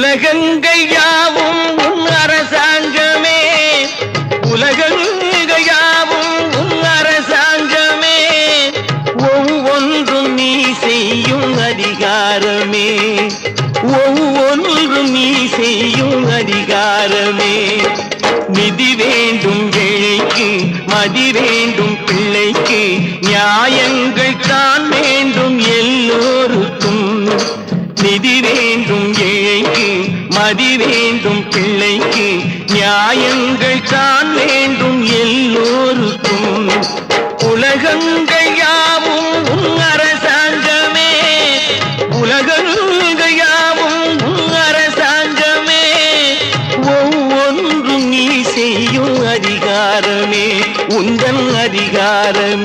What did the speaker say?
உலகங்கள் யாவும் உன் அரசாங்கமே, உலகங்கள் யாவும் உன் அரசாங்கமே, ஒவ்வொன்றும் நீ செய்யும் அதிகாரமே, ஒவ்வொன்றும் நீ செய்யும் அதிகாரமே. நிதி வேண்டும் ஏழைக்கு, மதி வேண்டும் பிள்ளைக்கு, நியாயங்கள் தான் வேண்டும் எல்லோருக்கும். நிதி வேண்டும் ஏழைக்கு, மதி வேண்டும் பிள்ளைக்கு, நியாயங்கள் தான் வேண்டும் எல்லோருக்கும். உலகங்கள் யாவும் உன் அரசாங்கமே, உலகங்கள் யாவும் உன் அரசாங்கமே, ஒவ்வொன்றும் நீ செய்யும் அதிகாரமே, உந்தன் அதிகாரமே.